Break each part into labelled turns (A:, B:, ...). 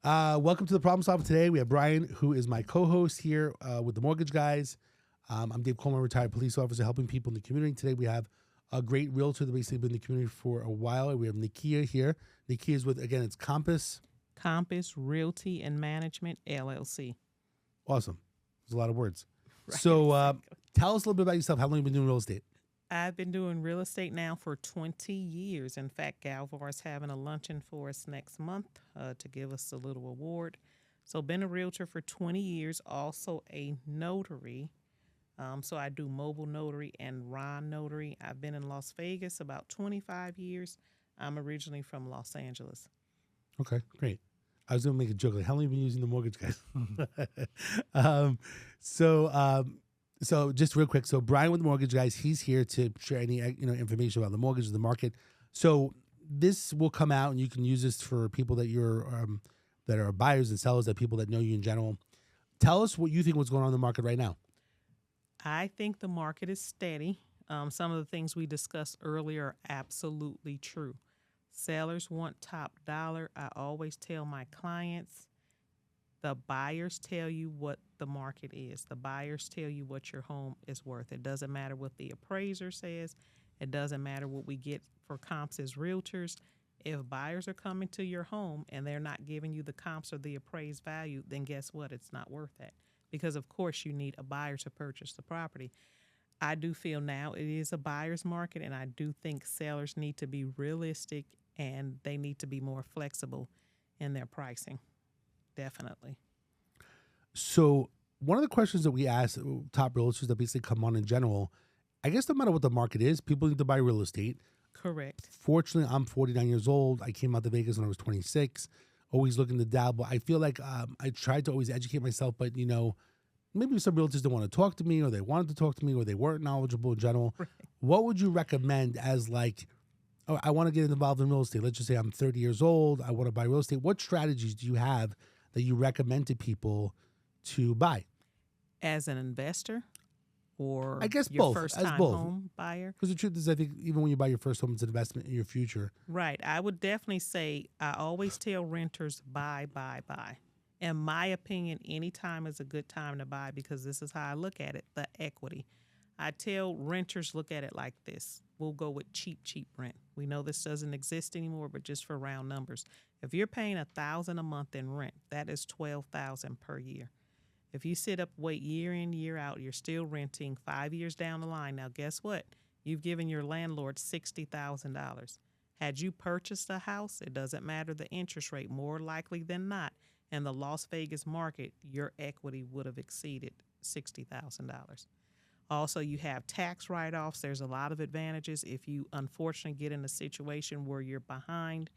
A: Welcome to the Problem Solver. Today we have Brian, who is my co-host here with the Mortgage Guys. I'm Dave Coleman, retired police officer, helping people in the community. Today we have a great realtor that basically been in the community for a while. We have Nicky here. Nicky is with, again, it's Campus.
B: Campus Realty and Management, LLC.
A: Awesome. There's a lot of words.
B: Right,
A: So
B: exactly.
A: tell us a little bit about yourself. How long have you been doing real estate?
B: I've been doing real estate now for 20 years. In fact, Galvar is having a luncheon for us next month to give us a little award. So been a realtor for 20 years, also a notary. So I do mobile notary and Ron notary. I've been in Las Vegas about 25 years. I'm originally from Los Angeles.
A: Okay, great. I was going to make a joke. Like, how long have you been using the Mortgage Guys? So just real quick. So Brian with the Mortgage Guys, he's here to share any information about the mortgage, the market. So this will come out, and you can use this for people that you're that are buyers and sellers, that people that know you in general. Tell us what you think what's going on in the market right now.
B: I think the market is steady. Some of the things we discussed earlier are absolutely true. Sellers want top dollar. I always tell my clients, the buyers tell you what the market is. The buyers tell you what your home is worth. It doesn't matter what the appraiser says. It doesn't matter what we get for comps as realtors. If buyers are coming to your home and they're not giving you the comps or the appraised value, then guess what? It's not worth that. Because, of course, you need a buyer to purchase the property. I do feel now it is a buyer's market, and I do think sellers need to be realistic and they need to be more flexible in their pricing. Definitely.
A: So one of the questions that we ask top realtors that basically come on in general, I guess no matter what the market is, people need to buy real estate.
B: Correct.
A: Fortunately, I'm 49 years old. I came out to Vegas when I was 26, always looking to dabble. I feel like I tried to always educate myself, but, maybe some realtors didn't want to talk to me, or they wanted to talk to me, or they weren't knowledgeable in general.
B: Right.
A: What would you recommend as I want to get involved in real estate? Let's just say I'm 30 years old. I want to buy real estate. What strategies do you have that you recommend to people to buy?
B: As an investor or
A: I guess
B: your
A: both.
B: first-time
A: As both.
B: home buyer?
A: Because the truth is, I think even when you buy your first home, it's an investment in your future.
B: Right. I would definitely say I always tell renters buy. In my opinion, any time is a good time to buy because this is how I look at it, the equity. I tell renters look at it like this. We'll go with cheap rent. We know this doesn't exist anymore, but just for round numbers. If you're paying $1,000 a month in rent, that is $12,000 per year. If you sit up, wait year in, year out, you're still renting 5 years down the line. Now, guess what? You've given your landlord $60,000. Had you purchased a house, it doesn't matter the interest rate, more likely than not, in the Las Vegas market, your equity would have exceeded $60,000. Also, you have tax write-offs. There's a lot of advantages if you unfortunately get in a situation where you're behind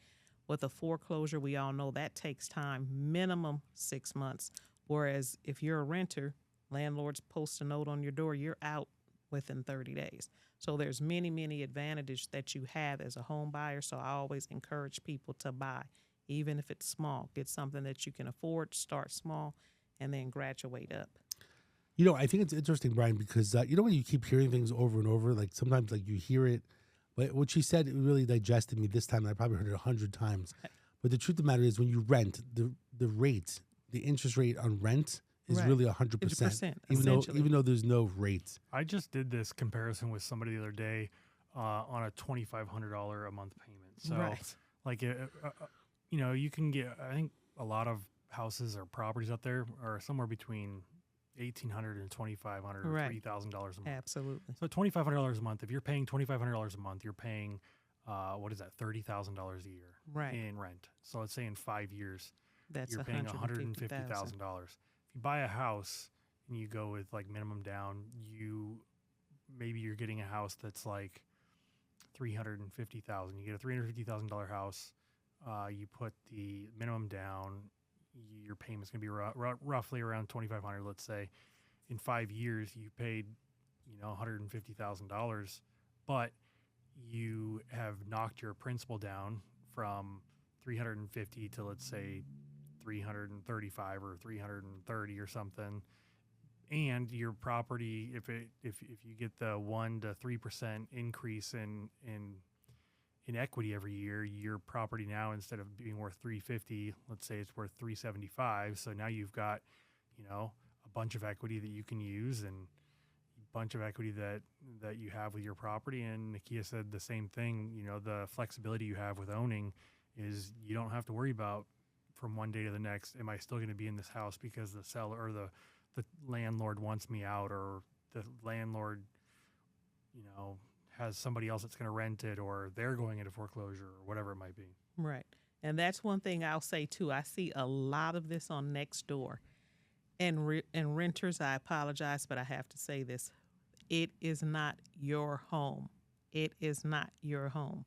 B: with a foreclosure. We all know that takes time, minimum 6 months. Whereas if you're a renter, landlords post a note on your door, you're out within 30 days. So there's many advantages that you have as a home buyer. So I always encourage people to buy, even if it's small. Get something that you can afford, start small, and then graduate up.
A: I think it's interesting, Brian, because when you keep hearing things over and over, like sometimes you hear it, but what she said, it really digested me this time. And I probably heard it 100 times. But the truth of the matter is, when you rent, the rate, the interest rate on rent is
B: Right.
A: really 100%, even though there's no rates.
C: I just did this comparison with somebody the other day on a $2,500 a month payment. So,
B: Right.
C: you can get, I think a lot of houses or properties out there are somewhere between $1,800 and $2,500 or
B: Right.
C: $3,000 a month.
B: Absolutely.
C: So $2,500 a month. If you're paying $2,500 a month, you're paying what is that? $30,000 a year
B: Right.
C: in rent. So let's say in 5 years,
B: That's
C: you're paying
B: $150,000.
C: $150,000. If you buy a house and you go with minimum down, maybe you're getting a house that's like $350,000. You get a $350,000 house. You put the minimum down. Your payment's going to be roughly around $2,500. Let's say, in 5 years you paid, $150,000, but you have knocked your principal down from 350 to, let's say, 335 or 330 or something. And your property, if you get the 1 to 3% increase in in equity every year. Your property now, instead of being worth 350, let's say it's worth 375. So now you've got, a bunch of equity that you can use, and a bunch of equity that you have with your property. And Nicky said the same thing. The flexibility you have with owning is you don't have to worry about from one day to the next, am I still going to be in this house because the seller or the landlord wants me out, or the landlord, has somebody else that's going to rent it, or they're going into foreclosure, or whatever it might be.
B: Right. And that's one thing I'll say too. I see a lot of this on Nextdoor. And renters, I apologize, but I have to say this. It is not your home. It is not your home.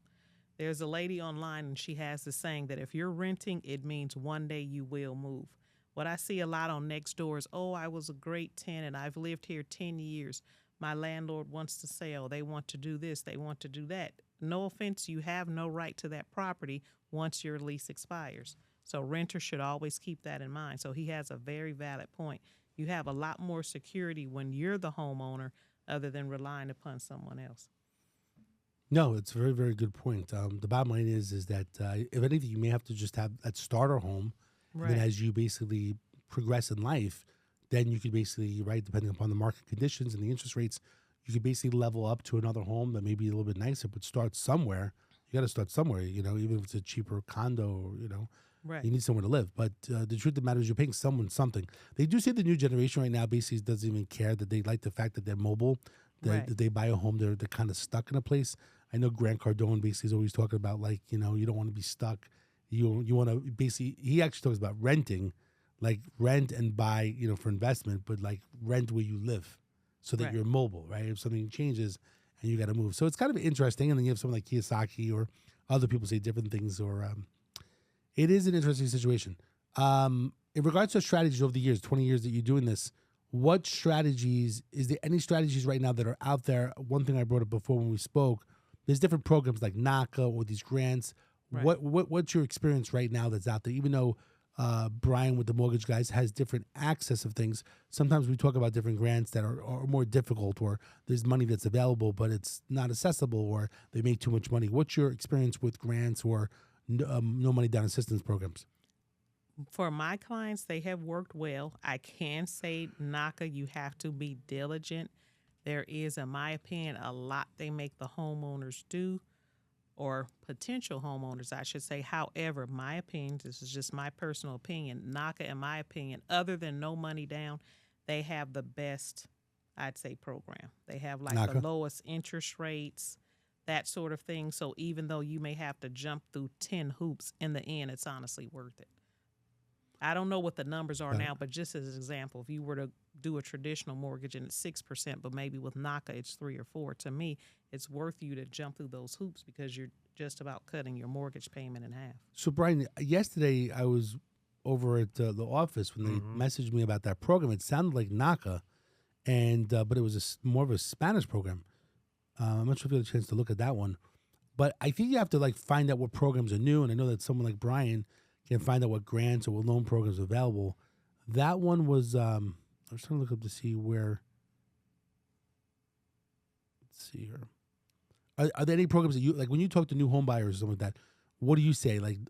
B: There's a lady online, and she has the saying that if you're renting, it means one day you will move. What I see a lot on Nextdoor is, I was a great tenant. I've lived here 10 years. My landlord wants to sell. They want to do this. They want to do that. No offense, you have no right to that property once your lease expires. So renters should always keep that in mind. So he has a very valid point. You have a lot more security when you're the homeowner other than relying upon someone else.
A: No, it's a very, very good point. The bottom line is that if anything, you may have to just have that starter home.
B: Right.
A: And then as you basically progress in life, then you could basically, right, depending upon the market conditions and the interest rates, you could basically level up to another home that may be a little bit nicer, but start somewhere. You got to start somewhere, even if it's a cheaper condo,
B: Right.
A: You need somewhere to live. But the truth of the matter is you're paying someone something. They do say the new generation right now basically doesn't even care, that they like the fact that they're mobile, that they buy a home, they're kind of stuck in a place. I know Grant Cardone basically is always talking about, like, you don't want to be stuck. You want to basically, he actually talks about renting, like rent and buy, for investment, but like rent where you live so that you're mobile, right? If something changes and you got to move. So it's kind of interesting. And then you have someone like Kiyosaki or other people say different things, or it is an interesting situation. In regards to strategies over the years, 20 years that you're doing this, what strategies, is there any strategies right now that are out there? One thing I brought up before when we spoke, there's different programs like NACA or these grants.
B: Right.
A: What's your experience right now that's out there? Even though Brian with the mortgage guys has different access of things, sometimes we talk about different grants that are more difficult, or there's money that's available but it's not accessible, or they make too much money. What's your experience with grants or no money down assistance programs?
B: For my clients, they have worked well. I can say, NACA, you have to be diligent. There is, in my opinion, a lot they make the homeowners do, or potential homeowners, I should say. However, my opinion, this is just my personal opinion, NACA, in my opinion, other than no money down, they have the best, I'd say, program. They have like
A: NACA?
B: the lowest interest rates, that sort of thing. So even though you may have to jump through 10 hoops, in the end, it's honestly worth it. I don't know what the numbers are now, but just as an example, if you were to do a traditional mortgage and it's 6%, but maybe with NACA it's 3 or 4, to me, it's worth you to jump through those hoops because you're just about cutting your mortgage payment in half.
A: So, Brian, yesterday I was over at the office when they messaged me about that program. It sounded like NACA, and but it was more of a Spanish program. I'm not sure if you had a chance to look at that one, but I think you have to find out what programs are new. And I know that someone like Brian can find out what grants or what loan programs are available. That one was, I was trying to look up to see where, let's see here. Are there any programs that you, like when you talk to new home buyers or something like that, what do you say? Like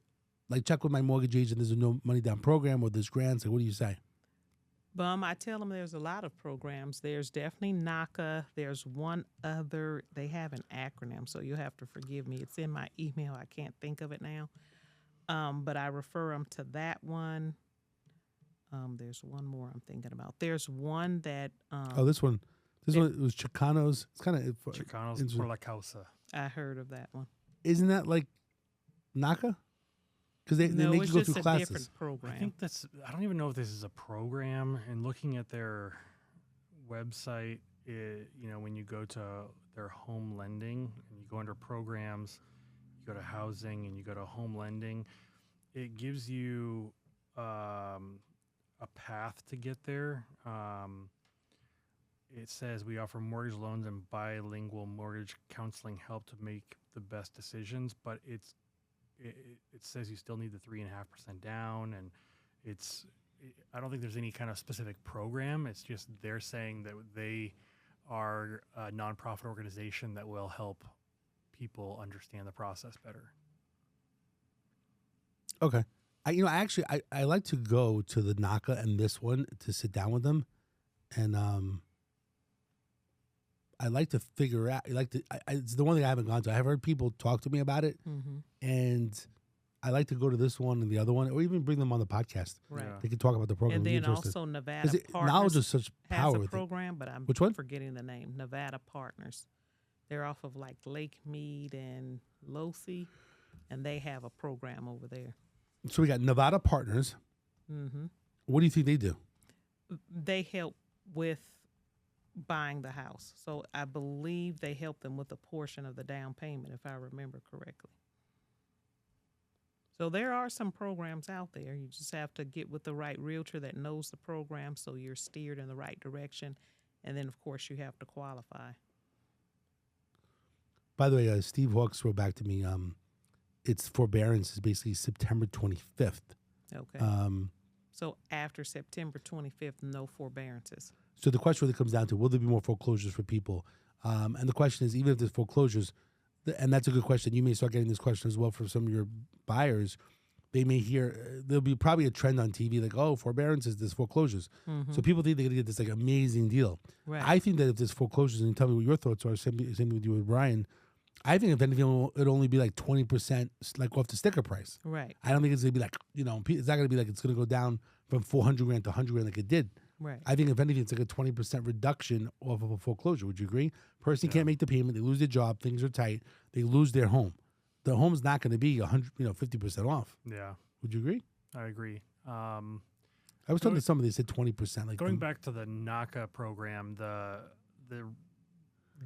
A: check with my mortgage agent, there's a no money down program or there's grants. Like, what do you say?
B: I tell them there's a lot of programs. There's definitely NACA. There's one other, they have an acronym, so you'll have to forgive me. It's in my email. I can't think of it now. But I refer them to that one. There's one more I'm thinking about. There's one that.
A: This one was Chicanos. It's kind of
C: Chicanos por la causa.
B: I heard of that one.
A: Isn't that like NACA? Because they make you go through classes.
B: It's just a different program.
C: I think I don't even know if this is a program. And looking at their website, when you go to their home lending and you go under programs, you go to housing and you go to home lending, it gives you a path to get there. It says we offer mortgage loans and bilingual mortgage counseling help to make the best decisions, but it says you still need the 3.5% down, and I don't think there's any kind of specific program. It's just they're saying that they are a nonprofit organization that will help people understand the process better.
A: Okay. I like to go to the NACA and this one to sit down with them, and I like to figure out. It's the one thing I haven't gone to. I've heard people talk to me about it, and I like to go to this one and the other one, or even bring them on the podcast.
B: Right.
C: Yeah.
A: They can talk about the program.
B: And
A: Be
B: then
A: interested.
B: also Nevada
A: knowledge
B: Partners
A: is such
B: has
A: power
B: a
A: with it.
B: program, but I'm
A: Which one?
B: forgetting the name. Nevada Partners. They're off of like Lake Mead and Losi, and they have a program over there.
A: So we got Nevada Partners.
B: Mm-hmm.
A: What do you think they do?
B: They help with buying the house. So I believe they help them with a portion of the down payment, if I remember correctly. So there are some programs out there. You just have to get with the right realtor that knows the program so you're steered in the right direction. And then, of course, you have to qualify.
A: By the way, Steve Hawks wrote back to me. Its forbearance is basically September 25th.
B: Okay. So after September 25th, no forbearances.
A: So the question really comes down to, will there be more foreclosures for people? And the question is, even if there's foreclosures, and that's a good question. You may start getting this question as well from some of your buyers. They may hear, there'll be probably a trend on TV like, oh, forbearances, there's foreclosures. So people think they're going to get this like amazing deal.
B: Right.
A: I think that if there's foreclosures, and you tell me what your thoughts are, same with you with Brian, I think if anything, it'll only be like 20% like off the sticker price.
B: Right.
A: I don't think it's going to be like, it's not going to be like it's going to go down from $400,000 to $100,000 like it did.
B: Right.
A: I think if anything, it's like a 20% reduction off of a foreclosure. Would you agree? Person can't make the payment. They lose their job. Things are tight. They lose their home. The home's not going to be 50% off.
C: Yeah,
A: Would you agree?
C: I agree.
A: I was talking to somebody that said 20%. Like
C: Going back to the NACA program, the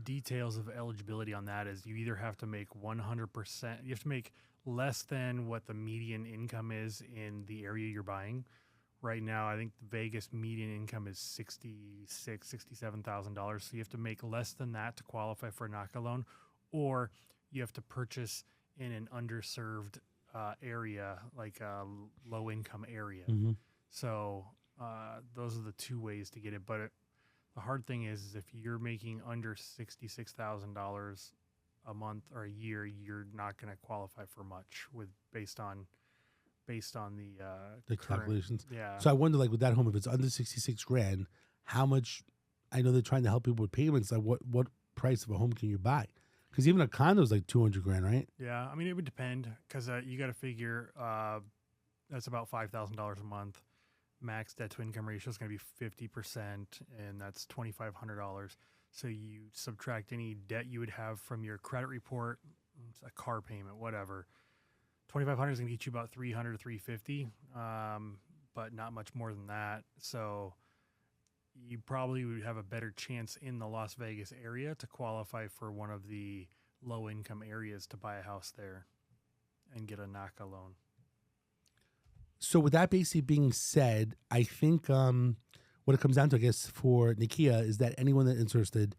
C: details of eligibility on that is you either have to make 100%, you have to make less than what the median income is in the area you're buying. Right now, I think the Vegas median income is $67,000. So you have to make less than that to qualify for a NACA loan, or you have to purchase in an underserved area, like a low-income area. So those are the two ways to get it. But the hard thing is if you're making under $66,000 a month or a year, you're not going to qualify for much based on the current,
A: calculations.
C: Yeah.
A: So I wonder, like with that home, if it's under $66,000, how much? I know they're trying to help people with payments. Like what price of a home can you buy? Because even a condo is like $200,000, right?
C: Yeah, I mean it would depend because you got to figure that's about $5,000 a month. Max debt to income ratio is going to be 50%, and that's $2,500. So you subtract any debt you would have from your credit report, a car payment, whatever. $2,500 is going to get you about $300 to $350, but not much more than that. So you probably would have a better chance in the Las Vegas area to qualify for one of the low-income areas to buy a house there and get a NACA loan.
A: So with that basically being said, I think what it comes down to, I guess, for Nikia is that anyone that's interested,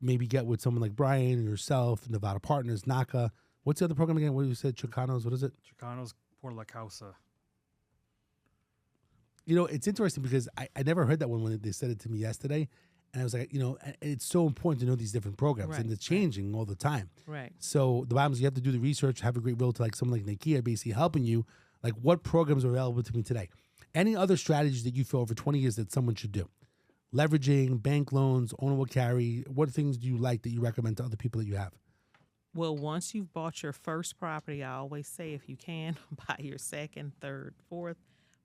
A: maybe get with someone like Brian, yourself, Nevada Partners, NACA. What's the other program again? What you said? Chicanos, what is it?
C: Chicanos por la causa.
A: It's interesting because I never heard that one when they said it to me yesterday. And I was like, it's so important to know these different programs.
B: Right,
A: and they're changing all the time.
B: Right.
A: So the bottom is you have to do the research, have a great realtor like someone like Nikia basically helping you. Like what programs are available to me today? Any other strategies that you feel over 20 years that someone should do? Leveraging, bank loans, owner will carry. What things do you like that you recommend to other people that you have?
B: Well, once you've bought your first property, I always say if you can, buy your second, third, fourth.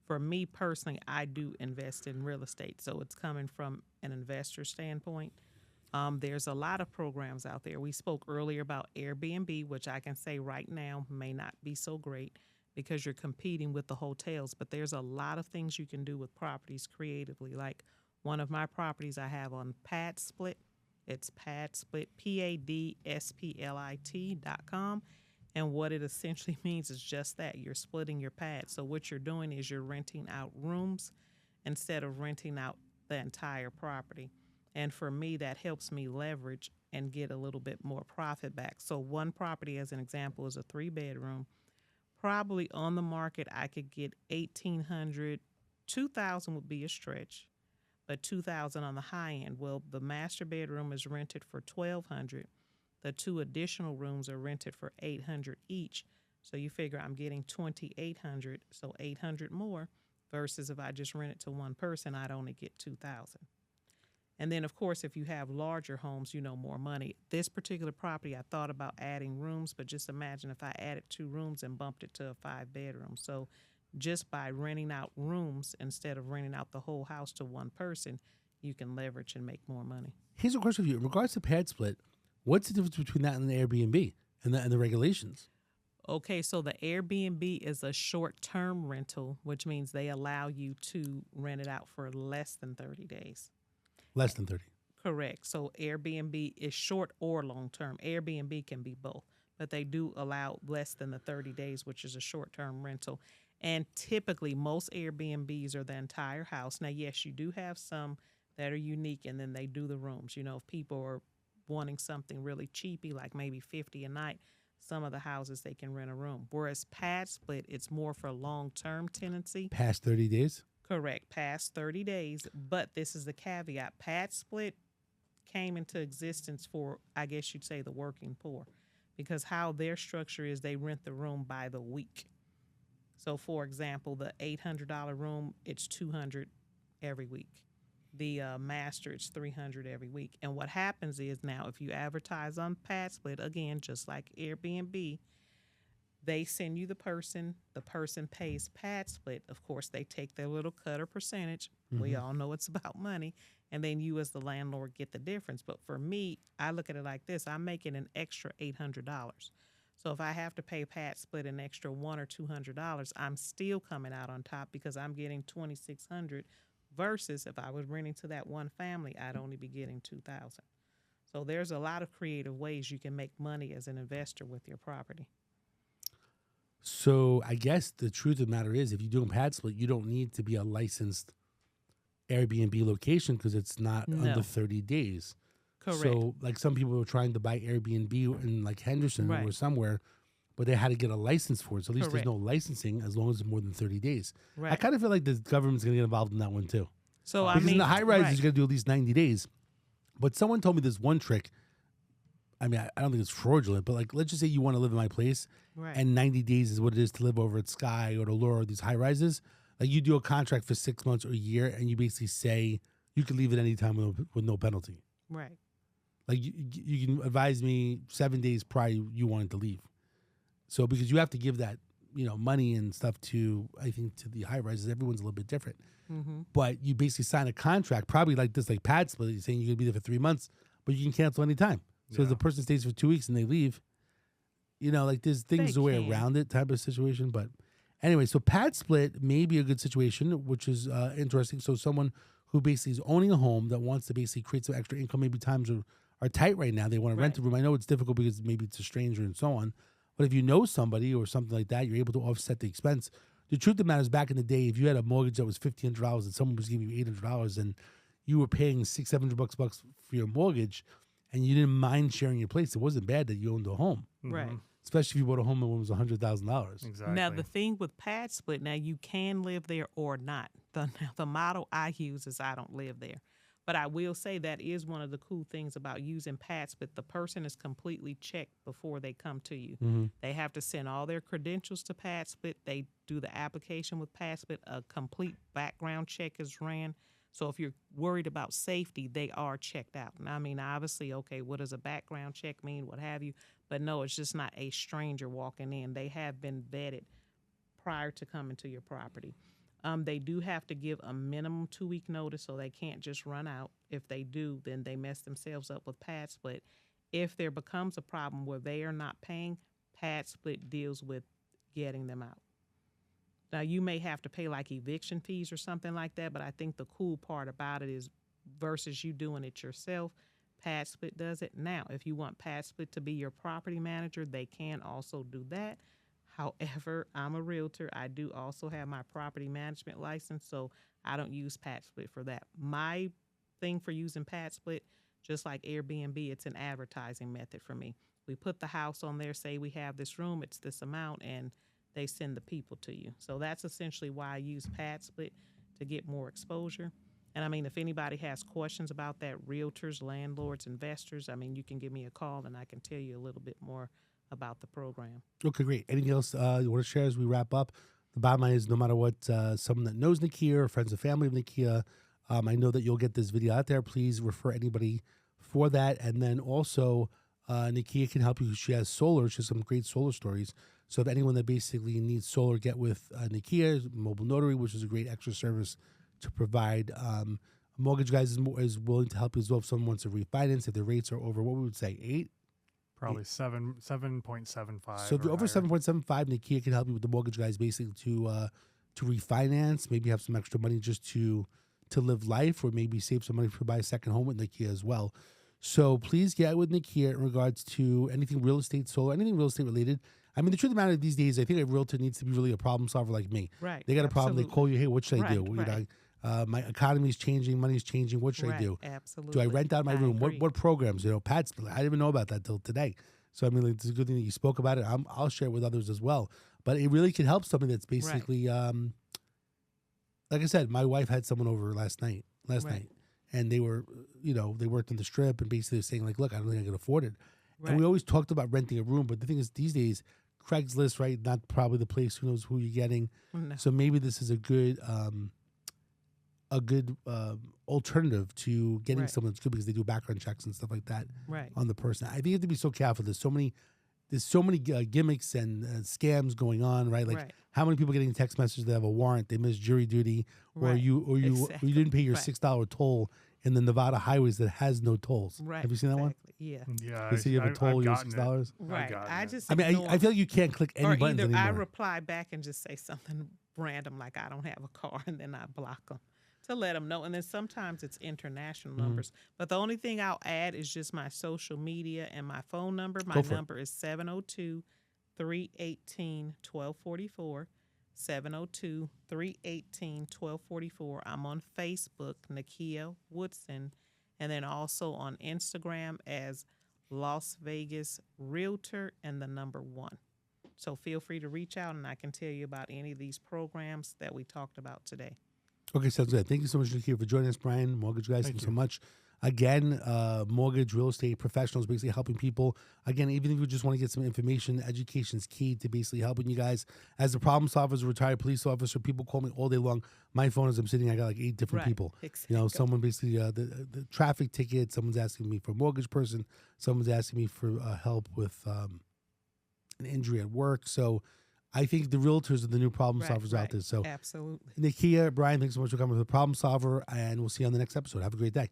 B: For me personally, I do invest in real estate, so it's coming from an investor standpoint. There's a lot of programs out there. We spoke earlier about Airbnb, which I can say right now may not be so great because you're competing with the hotels, but there's a lot of things you can do with properties creatively. Like one of my properties I have on PadSplit. It's PadSplit, PADSPLIT.com. And what it essentially means is just that. You're splitting your pad. So what you're doing is you're renting out rooms instead of renting out the entire property. And for me, that helps me leverage and get a little bit more profit back. So one property, as an example, is a 3-bedroom. Probably on the market, I could get $1,800. $2,000 would be a stretch, but $2,000 on the high end. Well, the master bedroom is rented for $1,200. The 2 additional rooms are rented for $800 each. So you figure I'm getting $2,800, so $800 more, versus if I just rent it to one person, I'd only get $2,000. And then, of course, if you have larger homes, more money. This particular property, I thought about adding rooms, but just imagine if I added 2 rooms and bumped it to a 5-bedroom. So just by renting out rooms instead of renting out the whole house to one person, you can leverage and make more money.
A: Here's a question for you. In regards to pad split, what's the difference between that and the Airbnb and the regulations?
B: Okay, so the Airbnb is a short-term rental, which means they allow you to rent it out for less than 30 days.
A: Less than 30.
B: Correct. So Airbnb is short or long-term. Airbnb can be both, but they do allow less than the 30 days, which is a short-term rental. And typically, most Airbnbs are the entire house. Now, yes, you do have some that are unique, and then they do the rooms. If people are wanting something really cheapy, like maybe $50 a night, some of the houses they can rent a room. Whereas pad split, it's more for long-term tenancy.
A: Past 30 days?
B: Correct, past 30 days. But this is the caveat. Pad split came into existence for, I guess you'd say, the working poor, because how their structure is, they rent the room by the week. So, for example, the $800 room, it's $200 every week. The master, it's $300 every week. And what happens is now, if you advertise on pad split, again, just like Airbnb, they send you the person pays pad split. Of course, they take their little cut or percentage. Mm-hmm. We all know it's about money. And then you as the landlord get the difference. But for me, I look at it like this. I'm making an extra $800. So if I have to pay pad split an extra $100 or $200, I'm still coming out on top because I'm getting $2,600 versus if I was renting to that one family, I'd only be getting $2,000. So there's a lot of creative ways you can make money as an investor with your property.
A: So I guess the truth of the matter is, if you're doing pad split, you don't need to be a licensed Airbnb location because it's not under 30 days.
B: Correct.
A: So like some people were trying to buy Airbnb in like Henderson
B: Right.
A: or somewhere, but they had to get a license for it. So at least
B: Correct.
A: there's no licensing as long as it's more than 30 days.
B: Right.
A: I kind of feel like the government's going to get involved in that one too.
B: So
A: Because in the high rises,
B: right.
A: you got to do at least 90 days. But someone told me this one trick. I mean, I don't think it's fraudulent, but like, let's just say you want to live in my place
B: Right.
A: and 90 days is what it is to live over at Sky or to Lure or these high rises. Like you do a contract for 6 months or a year and you basically say you can leave at any time with no penalty.
B: Right.
A: Like you can advise me 7 days prior you wanted to leave. So because you have to give that, money and stuff to, I think, to the high rises, everyone's a little bit different.
B: Mm-hmm.
A: But you basically sign a contract, probably like this, like pad split, you're saying you're going to be there for 3 months, but you can cancel anytime. So if the person stays for 2 weeks and they leave, like there's things the way around it type of situation. But anyway, so pad split may be a good situation, which is interesting. So someone who basically is owning a home that wants to basically create some extra income, maybe times are tight right now. They want to rent a room. I know it's difficult because maybe it's a stranger and so on. But if you know somebody or something like that, you're able to offset the expense. The truth of the matter is, back in the day, if you had a mortgage that was $1,500 and someone was giving you $800 and you were paying $600-700 bucks for your mortgage and you didn't mind sharing your place, it wasn't bad that you owned a home.
B: Right.
A: Especially if you bought a home that was $100,000.
C: Exactly.
B: Now, the thing with pad split, now you can live there or not. The model I use is I don't live there. But I will say that is one of the cool things about using pad split. The person is completely checked before they come to you.
A: Mm-hmm.
B: They have to send all their credentials to pad split. They do the application with pad split. A complete background check is ran. So if you're worried about safety, they are checked out. And I mean, obviously, okay, what does a background check mean, what have you? But no, it's just not a stranger walking in. They have been vetted prior to coming to your property. They do have to give a minimum 2-week notice, so they can't just run out. If they do, then they mess themselves up with pad split. If there becomes a problem where they are not paying, pad split deals with getting them out. Now, you may have to pay like eviction fees or something like that, but I think the cool part about it is versus you doing it yourself, pad split does it. Now, if you want pad split to be your property manager, they can also do that. However, I'm a realtor. I do also have my property management license, so I don't use pad split for that. My thing for using pad split, just like Airbnb, it's an advertising method for me. We put the house on there, say we have this room, it's this amount, and they send the people to you. So that's essentially why I use pad split, to get more exposure. And I mean, if anybody has questions about that, realtors, landlords, investors, I mean, you can give me a call and I can tell you a little bit more about the program.
A: Okay, great. Anything else you want to share as we wrap up? The bottom line is no matter what, someone that knows Nikia or friends and family of Nikia, I know that you'll get this video out there. Please refer anybody for that. And then also, Nikia can help you. She has solar. She has some great solar stories. So if anyone that basically needs solar, get with Nikia, mobile notary, which is a great extra service to provide. Mortgage Guys is willing to help you as well if someone wants to refinance. If the rates are over, what we would say, 8?
C: Probably 7.75.
A: So if you're over 7.75, Nikia can help you with the Mortgage Guys basically to refinance, maybe have some extra money just to live life, or maybe save some money to buy a second home with Nikia as well. So please get with Nikia in regards to anything real estate, solar, anything real estate related. I mean, the truth of the matter these days, I think a realtor needs to be really a problem solver like me.
B: Right.
A: They got a problem, they call you, hey, what should I do?
B: Right.
A: You know, my economy is changing, money is changing. What should I do?
B: Absolutely.
A: Do I rent out my room?
B: Agree.
A: What programs? You know, Pat's, I didn't even know about that till today. So I mean, like, it's a good thing that you spoke about it. I'll share it with others as well. But it really can help somebody that's basically, like I said, my wife had someone over last night, and they were, you know, they worked in the Strip, and basically saying like, look, I don't think I can afford it.
B: Right.
A: And we always talked about renting a room, but the thing is, these days, Craigslist, right? Not probably the place. Who knows who you're getting?
B: No.
A: So maybe this is a good alternative to getting someone that's good, because they do background checks and stuff like that on the person. I think you have to be so careful. There's so many gimmicks and scams going on, right? Like how many people getting text messages that have a warrant, they missed jury duty, or you didn't pay your $6 toll in the Nevada highways that has no tolls.
B: Right.
A: Have you seen that one?
B: Yeah.
C: Yeah.
A: They say you have a toll, you're $6.
B: Right.
A: I mean, I feel like you can't click any buttons
B: either
A: anymore.
B: I reply back and just say something random like I don't have a car, and then I block them to let them know. And then sometimes it's international numbers. But the only thing I'll add is just my social media and my phone number. My number is 702-318-1244. 702-318-1244. I'm on Facebook, Nikia Woodson, and then also on Instagram as Las Vegas Realtor and the number 1. So feel free to reach out, and I can tell you about any of these programs that we talked about today.
A: Okay, sounds good. Thank you so much, Nikia, for joining us, Brian. Mortgage Guys, thank you so much. Again, mortgage, real estate professionals, basically helping people. Again, even if you just want to get some information, education is key to basically helping you guys. As a problem solver, as a retired police officer, people call me all day long. My phone, as I'm sitting, I got like 8 different people.
B: Exactly.
A: You know, someone basically, the traffic ticket, someone's asking me for a mortgage person, someone's asking me for help with an injury at work. So I think the realtors are the new problem solvers out there. So
B: absolutely.
A: Nikia, Brian, thanks so much for coming with the problem solver, and we'll see you on the next episode. Have a great day.